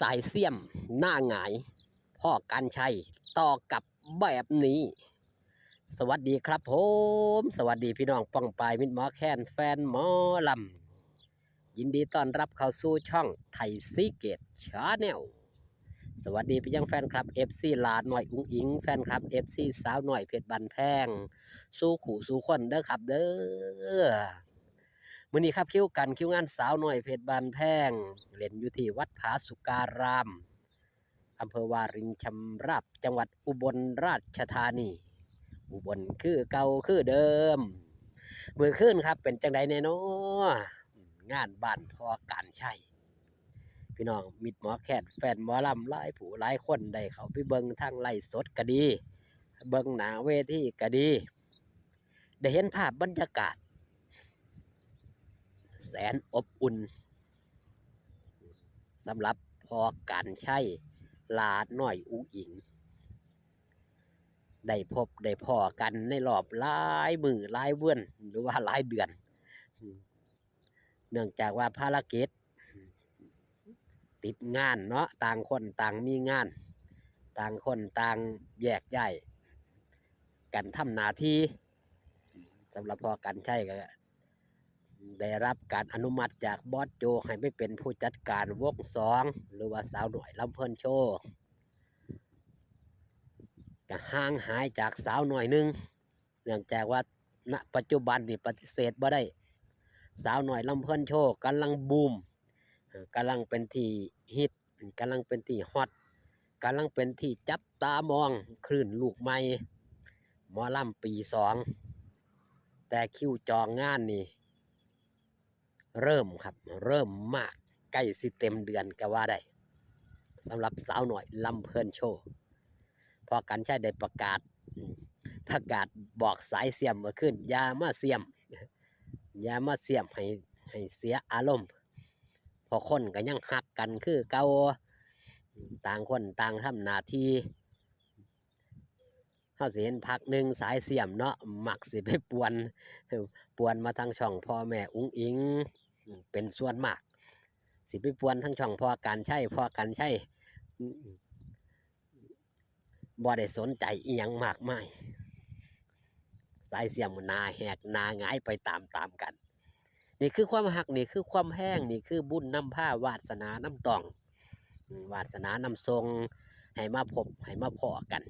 สายเสี้ยมหน้าหงายพ่อการชัยต่อกับแบบนี้สวัสดีครับผมสวัสดีพี่น้องป้องปายมิตรหมอแคนแฟนหมอลำยินดีต้อนรับเข้าสู่ช่องไทยซีเกตชาแนลสวัสดีพี่ยังแฟนคลับ FC ลาหน่อยอุ้งอิงแฟนคลับ FC สาวหน่อยเพชรบันแพงสู้ขู่สู้คนเด้อครับเด้อมื้อนี้ครับคิวงานสาวหน่อยเพชรบันแพงเล่นอยู่ที่วัดผาสุการามอำเภอวารินชำราบจังหวัดอุบลราชธานีอุบลคือเก่าคือเดิมมื้อคืนครับเป็นจังไดแน่น้องานบ้านพ่อการชัยพี่น้องมิตรหมอแคทแฟนหมอลำหลายผู้หลายคนได้เข้าไปเบิ่งทางไลฟ์สดก็ดีเบิ่งหน้าเวทีก็ดีได้เห็นภาพบรรยากาศแสนอบอุ่นสำหรับพ่อการชัยลาน้อยอุ๋งอิงได้พบได้พ้อกันในรอบหลายมื้อหลายเดือนหรือว่าหลายเดือนเนื่องจากว่าภารกิจติดงานเนาะต่างคนต่างมีงานต่างคนต่างแยกย้ายกันทำหน้าที่สำหรับพ่อการชัยก็ได้รับการอนุมัติจากบอสโจให้ไปเป็นผู้จัดการวงสองหรือว่าสาวหน่อยลำเพิ่นโชว์ก็ห่างหายจากสาวหน่อยนึงเนื่องจากว่าณปัจจุบันนี่ปฏิเสธบ่ได้สาวหน่อยลำเพิ่นโชว์กำลังบูมกำลังเป็นที่ฮิตกำลังเป็นที่ฮอตกำลังเป็นที่จับตามองคลื่นลูกใหม่หมอลำปีสองแต่คิวจองงานนี่เริ่มมากใกล้สิเต็มเดือนก็ว่าได้สำหรับสาวหน่อยลำเพิ่นโชว์พอกันใช้ได้ประกาศบอกสายเสียมเมื่อคืนอย่ามาเสียมให้เสียอารมณ์พอคนก็ยังฮักกันคือเก่าต่างคนต่างทำหน้าที่เฮาสิเห็นพักหนึ่งสายเสียมเนาะมักสิไปป่วนมาทางช่องพ่อแม่อุ้งอิงเป็นส่วนมากสิไปป่วนทั้งช่องพ่อการใช้บ่ได้สนใจอีหยังมากมายสายเสียมหน้าแหกหน้าหงายไปตามกันนี่คือความหักนี่คือความแห้งนี่คือบุญนำผ้าวาสนาน้ำตองวาสนานำทรงให้มาพบให้มาพอกัน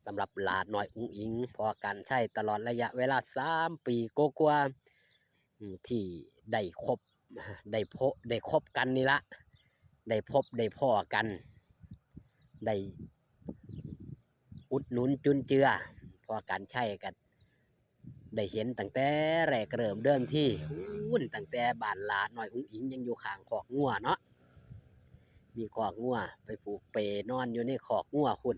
สำหรับหลาน้อยอุ้งอิงพอกันใช้ตลอดระยะเวลา3 ปีกว่าที่ได้คบกันนี่ละได้พบได้พอกันได้อุดหนุนจุนเจือพอกันใช้กันได้เห็นตั้งแต่แรกเริ่มเดิมที่ตั้งแต่บ้านหลาน้อยอุ้งอิงยังอยู่ข้างคอกงัวเนาะมีคอกงัวไปผูกเปนอนอยู่ในคอกงัวคุณ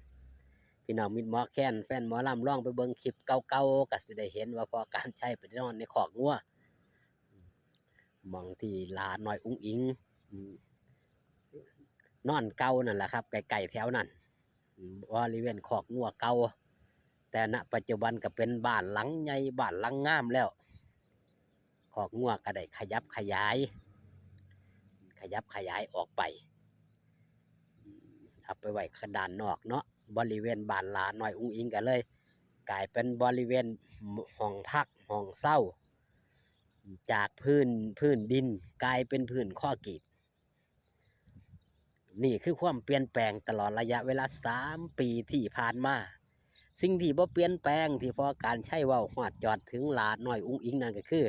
พี่น้องมิตรหมอแคนแฟนหมอลำร้องไปเบิ่งคลิปเก่าๆก็สิได้เห็นว่าพอการใช้ไปนอนในคอกงัวมองที่ลาน้อยอุ้งอิงนอนเก่านั่นแหละครับไก่แถวนั้นบริเวณคอกงัวเก่าแต่ณปัจจุบันก็เป็นบ้านหลังใหญ่บ้านหลังงามแล้วคอกงัวก็ได้ขยับขยายออกไปเอาไปไว้ด้านนอกเนาะบริเวณบ้านหลาน้อยอุ้งอิงกันเลยกลายเป็นบริเวณห้องพักห้องเศร้าจากพื้นดินกลายเป็นพื้นคอนกรีตนี่คือความเปลี่ยนแปลงตลอดระยะเวลา3 ปีที่ผ่านมาสิ่งที่บ่เปลี่ยนแปลงที่พอการใช้เว้าฮอดจอดถึงหลาน้อยอุ้งอิงนั่นก็คือ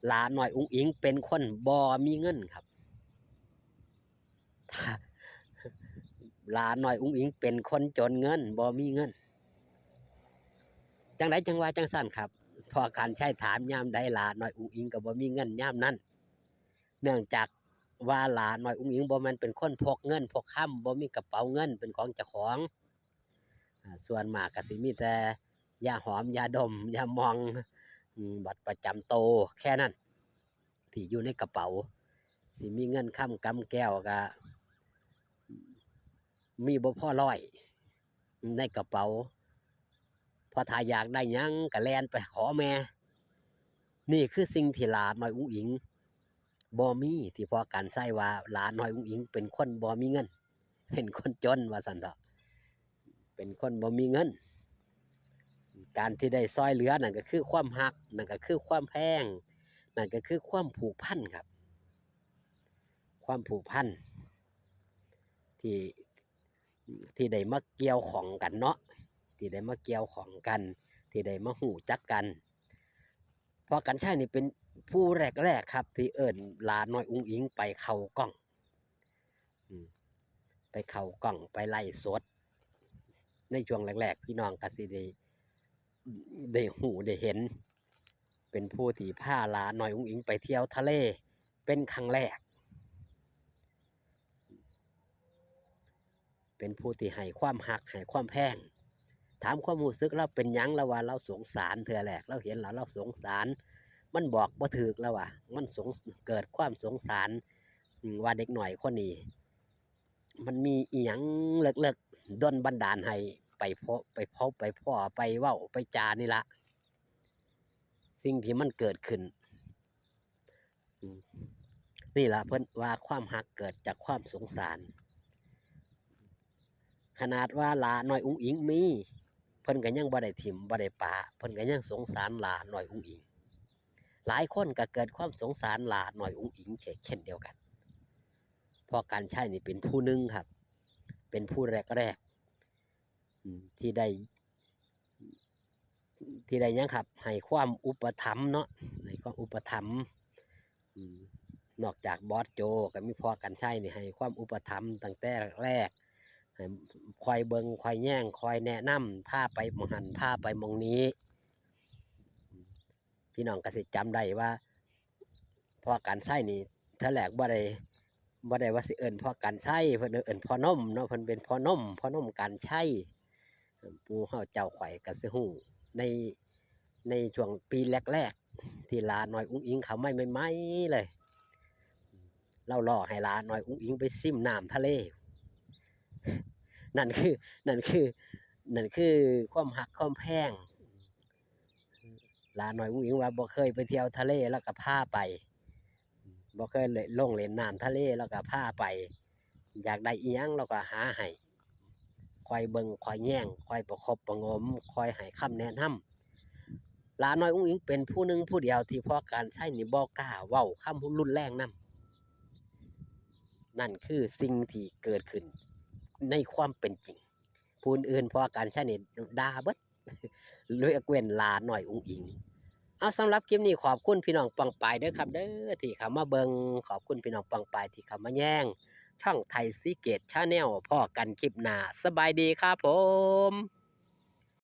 หลาน้อยอุ้งอิงเป็นคนบ่มีเงินครับหลาน้อยอุ้งอิงเป็นคนจนเงินบ่มีเงินจังไดจังว่าจังสั่นครับพอการใช้ถามยามใดหลาน้อยอุ้งอิงก็บ่มีเงินยามนั้นเนื่องจากว่าหลาน้อยอุ้งอิงบ่แม่นเป็นคนพกเงินพกค่ำบ่มีกระเป๋าเงินเป็นของเจ้าของส่วนมากก็สิมีแต่ยาหอมยาดมยามองบัตรประจำโตแค่นั้นที่อยู่ในกระเป๋าสิมีเงินค่ำกำแก้วก็มีบ่พอร้อยในกระเป๋าพอถ้าอยากได้หยังก็แล่นไปขอแม่นี่คือสิ่งที่หลาน้อยอุ้งอิง บ่มีที่พ่อกันใช้ว่าหลาน้อยอุ้งอิงเป็นคนบ่มีเงินเป็นคนจนว่าซั่นเถาะเป็นคนบ่มีเงินการที่ได้ซอยเหลือนั่นก็คือความรักนั่นก็คือความแพงนั่นก็คือความผูกพันครับความผูกพันที่ที่ได้มาเกี่ยวข้องกันเนาะที่ได้มาเกี่ยวข้องกันที่ได้มารู้จักกันพอกันชัยนี่เป็นผู้แรกๆครับที่เอิ้นหลาน้อยอุ้งอิงไปเข้ากล้องไปเข้ากล้องไปไลฟ์สดในช่วงแรกๆพี่น้องก็สิได้รู้ได้เห็นเป็นผู้ที่พาหลาน้อยอุ้งอิงไปเที่ยวทะเลเป็นครั้งแรกเป็นผู้ที่ให้ความรักให้ความแพงถามความรู้สึกเราเป็นหยังแล้วว่าเราสงสารเทื่อแรกเราเห็นแล้วเราสงสารมันบอกบ่ถูกแล้วว่ามันเกิดความสงสารว่าเด็กน้อยคนนี้มันมีอิหยังเลิกๆดลบันดาลให้ไปพบไปพ่อไปเว้าไปจานี่ล่ะสิ่งที่มันเกิดขึ้นนี่ล่ะเพิ่นว่าความรักเกิดจากความสงสารขนาดว่าหลาน้อยอุ้งอิงมีเพิ่นก็ยังบ่ได้ถิ้มบ่ได้ปาเพิ่นก็ยังสงสารหลาน้อยอุ้งอิงหลายคนก็เกิดความสงสารหลาน้อยอุ้งอิงเช่นเดียวกันเพราะการใช้นี่เป็นผู้หนึ่งครับเป็นผู้แรกที่ได้ยังครับให้ความอุปถัมภ์เนาะให้ความอุปถัมภ์นอกจากบอสโจก็มีพ่อกันใช้นี่ให้ความอุปถัมภ์ตั้งแต่แรกคอยเบิงคอยแย่งคอยแนะนำพาไปหม้องหันพาไปหม้องนี้พี่น้องก็สิจำได้ว่าพ่อกันใช้นี่เท่าแรกบ่ได้ว่าสิเอิ้นพ่อกันใช้เพิ่นเอิ้นพ่อนมเนาะเพิ่นเป็นพ่อนมกันใช้ปู่เฮาเจ้าข้อยก็สิฮู้ในช่วงปีแรกๆที่หลาน้อยอุ้งอิงเข้ามาใหม่ๆเลยเราล่อให้หลาน้อยอุ้งอิงไปซิมน้ำทะเลนั่นคือความรักความแพงหลาน้อยอุ้งอิงว่าบ่เคยไปเที่ยวทะเลแล้วก็พาไปบ่เคยลงเล่นน้ำทะเลแล้วก็พาไปอยากได้อิหยังเราก็หาให้คอยเบิ่งคอยแย่งคอยประคบประหงมคอยให้คำแนะนำหลาน้อยอุ้งอิงเป็นผู้หนึ่งผู้เดียวที่พอการใช้นี่บ่กล้าเว้าคำรุนแรงนำนั่นคือสิ่งที่เกิดขึ้นในความเป็นจริงผู้อื่นพอการใช้นี่ด่าเบิดเลยเว้นหลาน้อยอุ้งอิงเอาสำหรับคลิปนี้ขอบคุณพี่น้องปังปายเด้อครับเด้อที่เข้ามาเบิ่งขอบคุณพี่น้องปังปายที่เข้ามาแย่งช่องไทยซีเกตชาแนลพ่อกันคลิปหน้าสบายดีครับผม